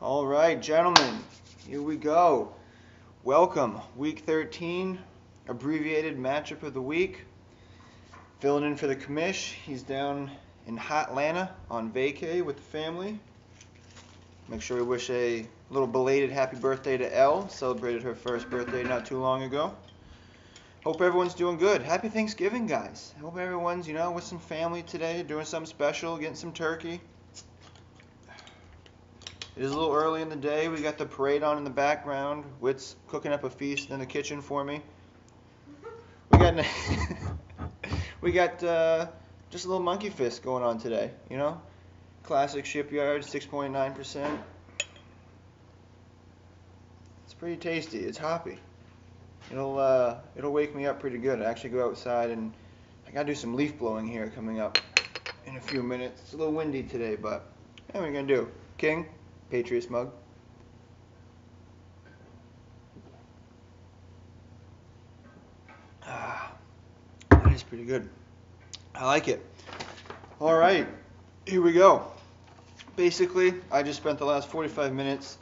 All right, gentlemen, here we go. Welcome, Week 13, abbreviated matchup of the week. Filling in for the commish. He's down in Hotlanta on vacay with the family. Make sure we wish a little belated happy birthday to Elle. Celebrated her first birthday not too long ago. Hope everyone's doing good. Happy Thanksgiving, guys. Hope everyone's, with some family today, doing something special, getting some turkey. It is a little early in the day. We got the parade on in the background. Whit's cooking up a feast in the kitchen for me. We got just a little monkey fist going on today, Classic Shipyard, 6.9%. It's pretty tasty. It's hoppy. It'll wake me up pretty good. I actually go outside and I gotta do some leaf blowing here coming up in a few minutes. It's a little windy today, but what are we gonna do? King, Patriots mug. That is pretty good. I like it. All right, here we go. Basically, I just spent the last 45 minutes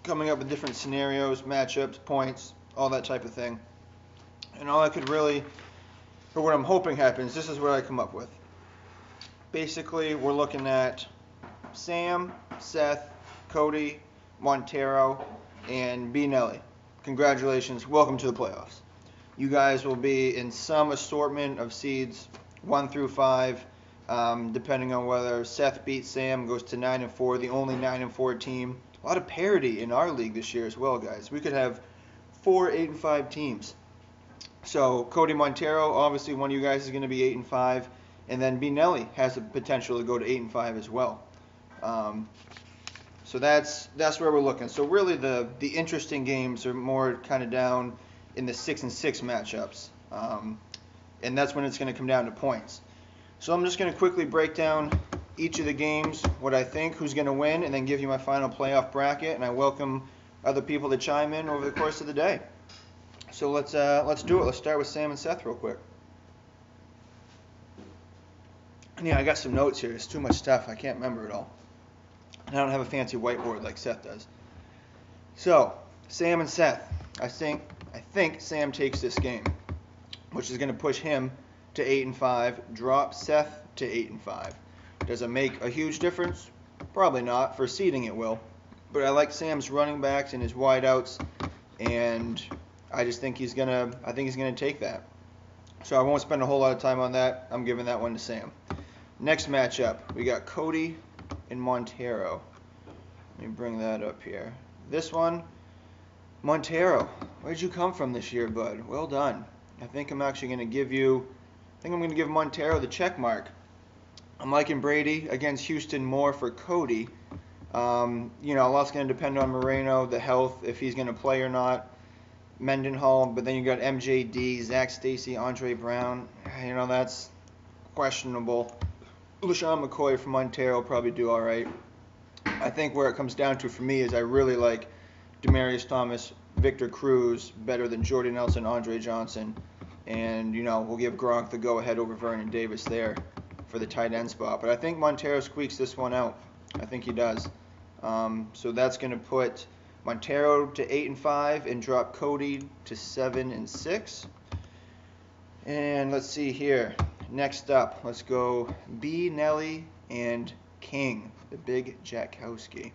coming up with different scenarios, matchups, points, all that type of thing. And all I could really, or what I'm hoping happens, this is what I come up with. Basically, we're looking at Sam, Seth, Cody, Montero, and B. Nelly. Congratulations. Welcome to the playoffs. You guys will be in some assortment of seeds 1 through 5, depending on whether Seth beats Sam, goes to 9-4, the only 9-4 team. A lot of parity in our league this year as well, guys. We could have 4 8-5 teams. So Cody Montero, obviously one of you guys is going to be 8-5, and then B. Nelly has the potential to go to 8-5 as well. So that's where we're looking. So really the interesting games are more kind of down in the 6-6 matchups, and that's when it's going to come down to points. So I'm just going to quickly break down each of the games, what I think, who's going to win, and then give you my final playoff bracket. And I welcome other people to chime in over the course of the day. So let's do it. Let's start with Sam and Seth real quick. And yeah, I got some notes here. It's too much stuff. I can't remember it all. And I don't have a fancy whiteboard like Seth does. So Sam and Seth. I think Sam takes this game, which is going to push him to 8-5, drop Seth to 8-5. Does it make a huge difference? Probably not. For seeding it will. But I like Sam's running backs and his wideouts, and I just think he's gonna take that. So I won't spend a whole lot of time on that. I'm giving that one to Sam. Next matchup, we got Cody and Montero. Let me bring that up here. This one, Montero, where'd you come from this year, bud? Well done. I think I'm actually going to give Montero the check mark. I'm liking Brady against Houston more for Cody. A lot's going to depend on Moreno, the health, if he's going to play or not. Mendenhall, but then you got MJD, Zach Stacy, Andre Brown. That's questionable. LaShawn McCoy from Montero will probably do all right. I think where it comes down to for me is I really like Demaryius Thomas, Victor Cruz better than Jordy Nelson, Andre Johnson. And, we'll give Gronk the go-ahead over Vernon Davis there for the tight end spot. But I think Montero squeaks this one out. I think he does. So that's going to put Montero to 8-5 and drop Cody to 7-6. And let's see here. Next up, let's go B. Nelly and King, the big Jackowski.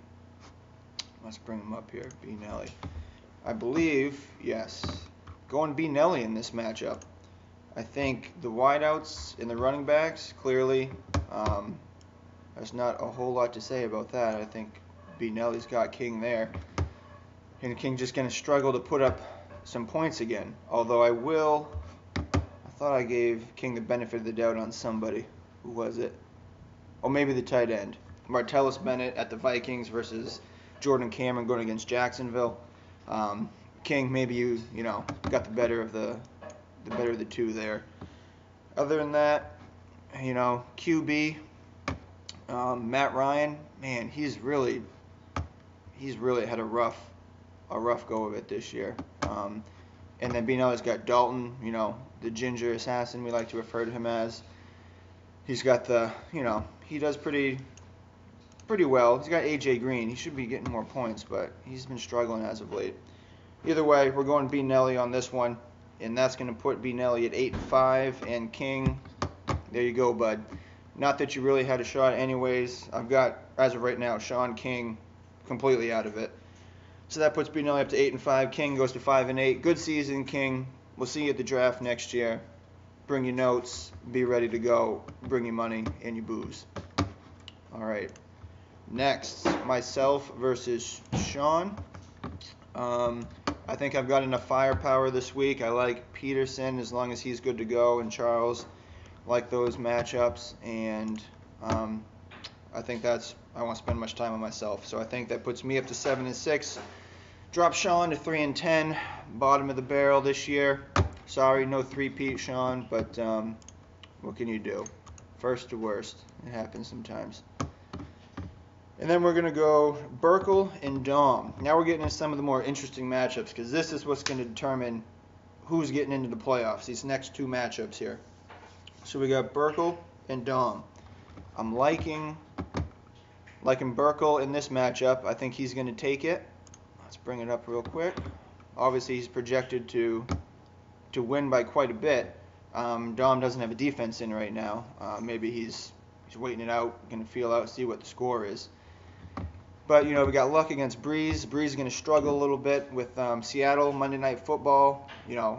Let's bring him up here, B. Nelly. I believe, yes, going B. Nelly in this matchup. I think the wideouts and the running backs, clearly, there's not a whole lot to say about that. I think B. Nelly's got King there. And King just going to struggle to put up some points again. Although I thought I gave King the benefit of the doubt on somebody. Who was it? Oh, maybe the tight end. Martellus Bennett at the Vikings versus Jordan Cameron going against Jacksonville. King, maybe you got the better of the two there. Other than that, QB, Matt Ryan, man, he's really had a rough go of it this year. And then Binelli's got Dalton, the ginger assassin we like to refer to him as. He's got he does pretty pretty well. He's got A.J. Green. He should be getting more points, but he's been struggling as of late. Either way, we're going B. Nelly on this one, and that's going to put B. Nelly at 8-5, and King, there you go, bud. Not that you really had a shot anyways. I've got, as of right now, Sean King completely out of it. So that puts B. Nelly up to 8-5. King goes to 5-8. Good season, King. We'll see you at the draft next year. Bring your notes. Be ready to go. Bring your money and your booze. All right. Next, myself versus Sean. I think I've got enough firepower this week. I like Peterson as long as he's good to go, and Charles. Like those matchups, and I think I won't spend much time on myself. So I think that puts me up to 7-6. Drop Sean to 3-10, bottom of the barrel this year. Sorry, no three-peat, Sean, but what can you do? First to worst. It happens sometimes. And then we're going to go Burkle and Dom. Now we're getting into some of the more interesting matchups, because this is what's going to determine who's getting into the playoffs, these next two matchups here. So we got Burkle and Dom. I'm liking Burkle in this matchup. I think he's going to take it. Let's bring it up real quick. Obviously, he's projected to win by quite a bit. Dom doesn't have a defense in right now. Maybe he's waiting it out, going to feel out, see what the score is. But, we got luck against Breeze. Breeze is going to struggle a little bit with Seattle, Monday Night Football.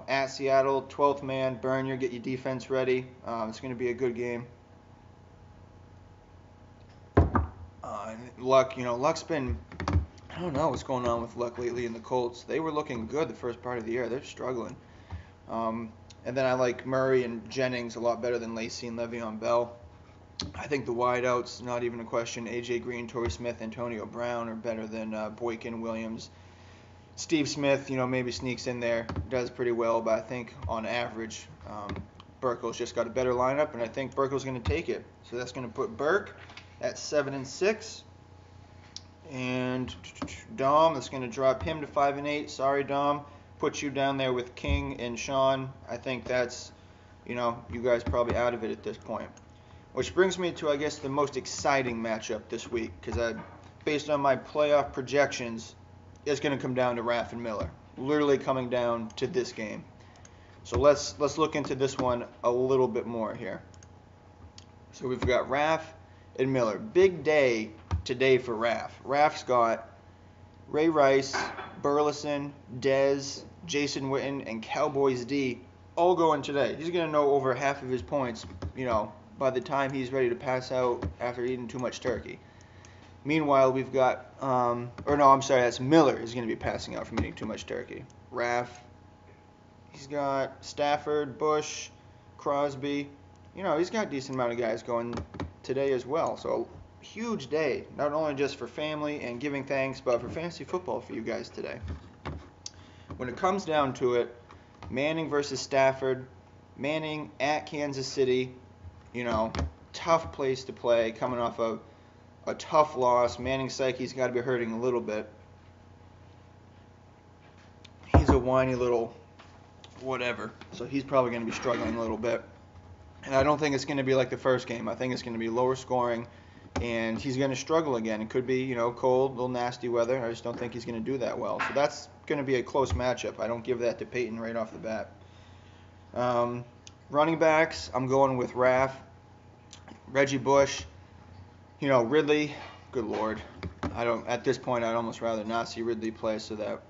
At Seattle, 12th man, burn your, get your defense ready. It's going to be a good game. Luck, Luck's been, I don't know what's going on with Luck lately in the Colts. They were looking good the first part of the year. They're struggling. And then I like Murray and Jennings a lot better than Lacy and Le'Veon Bell. I think the wideouts, not even a question. A.J. Green, Torrey Smith, Antonio Brown are better than Boykin, Williams. Steve Smith, maybe sneaks in there, does pretty well, but I think on average, Burkle's just got a better lineup, and I think Burkle's going to take it. So that's going to put Burke at 7-6. And Dom, that's going to drop him to 5-8. Sorry, Dom. Put you down there with King and Sean. I think that's, you guys probably out of it at this point. Which brings me to, I guess, the most exciting matchup this week, because based on my playoff projections, it's going to come down to Raff and Miller. Literally coming down to this game. So let's look into this one a little bit more here. So we've got Raff and Miller. Big day today for Raff. Raff's got Ray Rice, Burleson, Dez, Jason Witten, and Cowboys D all going today. He's going to know over half of his points, by the time he's ready to pass out after eating too much turkey. Meanwhile, we've got, that's Miller is going to be passing out from eating too much turkey. Raff, he's got Stafford, Bush, Crosby. He's got a decent amount of guys going today as well. So, huge day, not only just for family and giving thanks, but for fantasy football for you guys today. When it comes down to it, Manning versus Stafford, Manning at Kansas City, tough place to play, coming off of a tough loss. Manning's psyche's got to be hurting a little bit. He's a whiny little whatever, so he's probably going to be struggling a little bit. And I don't think it's going to be like the first game. I think it's going to be lower scoring, and he's going to struggle again. It could be, cold, a little nasty weather. I just don't think he's going to do that well. So that's going to be a close matchup. I don't give that to Peyton right off the bat. Running backs, I'm going with Raff. Reggie Bush, Ridley, good Lord. At this point, I'd almost rather not see Ridley play so that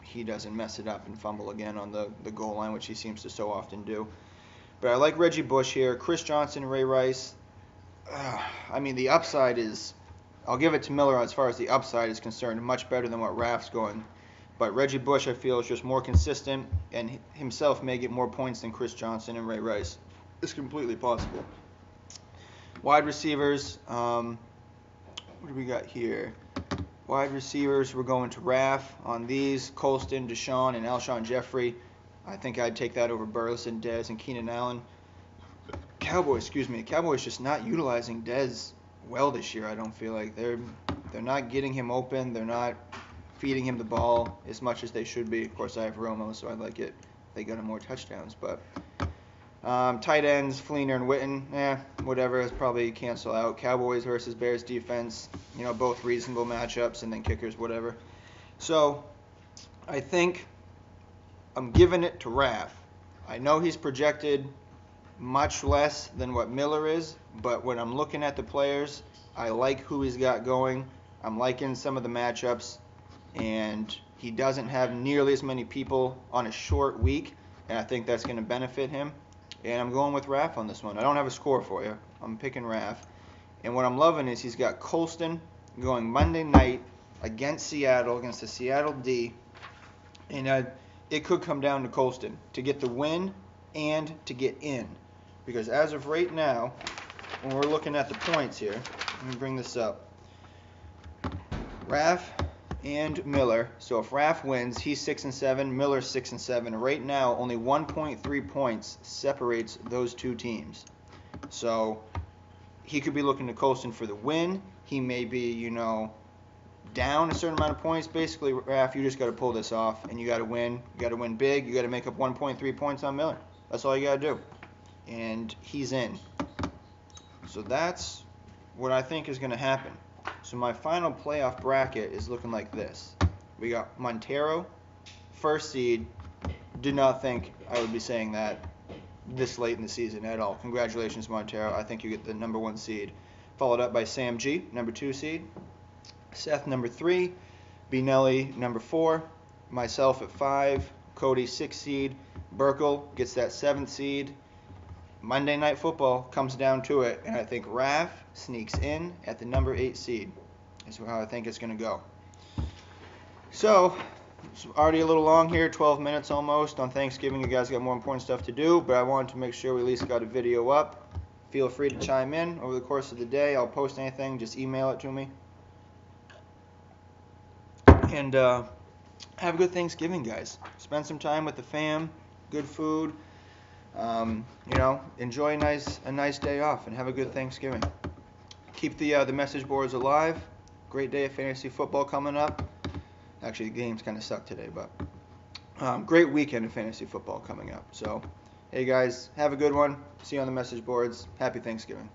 he doesn't mess it up and fumble again on the goal line, which he seems to so often do. But I like Reggie Bush here. Chris Johnson, Ray Rice. The upside is, I'll give it to Miller as far as the upside is concerned, much better than what Raff's going. But Reggie Bush, I feel, is just more consistent, and himself may get more points than Chris Johnson and Ray Rice. It's completely possible. Wide receivers, what do we got here? Wide receivers, we're going to Raff on these. Colston, Deshaun, and Alshon Jeffrey. I think I'd take that over Burleson, Dez, and Keenan Allen. Cowboys just not utilizing Dez well this year. I don't feel like they're not getting him open. They're not feeding him the ball as much as they should be. Of course, I have Romo, so I like it. They got him more touchdowns, but Tight ends, Fleener and Witten, whatever, is probably cancel out. Cowboys versus Bears defense, both reasonable matchups, and then kickers, whatever. So I think I'm giving it to Raff. I know he's projected much less than what Miller is, but when I'm looking at the players, I like who he's got going. I'm liking some of the matchups, and he doesn't have nearly as many people on a short week, and I think that's going to benefit him. And I'm going with Raff on this one. I don't have a score for you. I'm picking Raff. And what I'm loving is he's got Colston going Monday night against Seattle, against the Seattle D. And it could come down to Colston to get the win and to get in. Because as of right now, when we're looking at the points here, let me bring this up. Raff and Miller. So if Raff wins, he's 6-7. Miller's 6-7. Right now, only 1.3 points separates those two teams. So he could be looking to Colston for the win. He may be, down a certain amount of points. Basically, Raff, you just got to pull this off, and you got to win. You got to win big. You got to make up 1.3 points on Miller. That's all you got to do. And he's in. So that's what I think is going to happen. So my final playoff bracket is looking like this. We got Montero, first seed. Did not think I would be saying that this late in the season at all. Congratulations, Montero. I think you get the number 1 seed. Followed up by Sam G, number 2 seed. Seth, number 3. Benelli, number 4. Myself at 5. Cody, 6 seed. Burkle gets that 7th seed. Monday Night Football comes down to it, and I think Raff sneaks in at the number 8 seed. That's how I think it's going to go. So, it's already a little long here, 12 minutes almost. On Thanksgiving, you guys got more important stuff to do, but I wanted to make sure we at least got a video up. Feel free to chime in over the course of the day. I'll post anything, just email it to me. And have a good Thanksgiving, guys. Spend some time with the fam, good food. Enjoy a nice day off and have a good Thanksgiving. Keep the message boards alive. Great day of fantasy football coming up. Actually, the games kind of suck today, but great weekend of fantasy football coming up. So, hey guys, have a good one. See you on the message boards. Happy Thanksgiving.